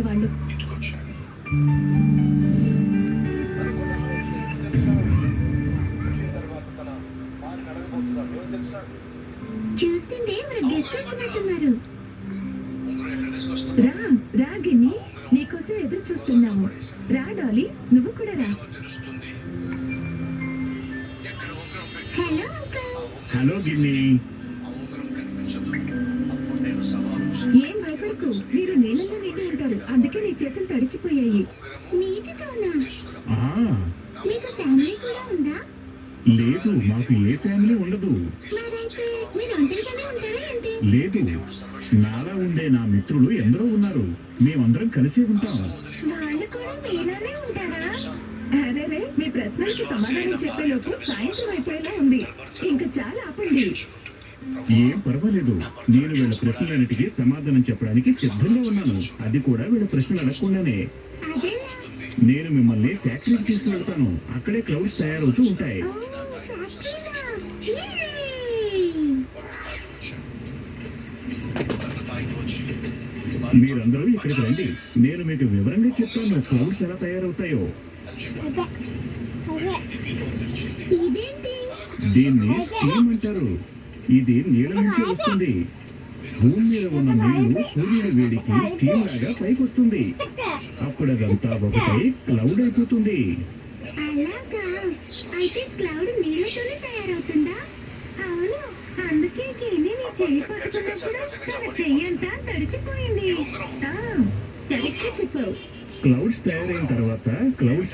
వాళ్ళు చూస్తుంటే మన గెస్ట్ వచ్చినట్టున్నారు. రా రా గిన్ని, నీకోసం ఎదురు చూస్తున్నాము. రా డాలీ, నువ్వు కూడా రా. Hello uncle. హలో గిన్ని. ఏం భయపడకు, మీరు నీళ్ళలో నిండి ఉంటారు, అందుకే నీ చేతులు తడిచిపోయాయి. నీటితోనా? మీకు ఫ్యామిలీ కూడా ఉందా? లేదు, మాకు ఏ ఫ్యామిలీ ఉండదు. మరైతే మీరు ఒంటరిగానే ఉంటారా ఏంటి? లేదు, నాలా ఉండే నా మిత్రులు ఎందరో ఉన్నారు. మేమందరం కలిసే ఉంటాం. వాళ్ళు కూడా మీలానే ఉంటారా? అరే, మీ ప్రశ్నలకి సమాధానం చెప్పేలోపు సాయంత్రం అయిపోయేలా ఉంది. ఇంకా చాలా ఆపండి. ఏం పర్వాలేదు, నేను వీళ్ళ ప్రశ్నలన్నిటికీ సమాధానం చెప్పడానికి సిద్ధంగా ఉన్నాను. అది కూడా వీళ్ళ ప్రశ్నలు అడగకుండానే. అదే నేను మిమ్మల్ని ఫ్యాక్టరీకి తీసుకువెళ్తాను. అక్కడే క్లౌడ్స్ తయారవుతూ ఉంటాయి. మీరందరూ ఇక్కడికి రండి, నేను మీకు వివరంగా చెప్తాను క్లౌడ్స్ ఎలా తయారవుతాయో. దీన్ని స్టీమ్ అంటారు. ఇది నీళ్ళ నుంచి వస్తుంది. భూమి మీద ఉన్న నీళ్లు సూర్యుడి వేడికి స్టీమ్ లాగా పైకి వస్తుంది. అప్పుడు అదంతా ఒకటై క్లౌడ్ అయిపోతుంది. అలాగా? అయితే క్లౌడ్ నీళ్ళతోనే తయారవుతుందా? అవును, అందుకే గిన్ని నీ చెయ్యి పట్టుకున్నప్పుడు తన చెయ్యంతా తడిచిపోయింది. సరిగ్గా చెప్పావు. క్లౌడ్స్ తయారైన తర్వాత క్లౌడ్స్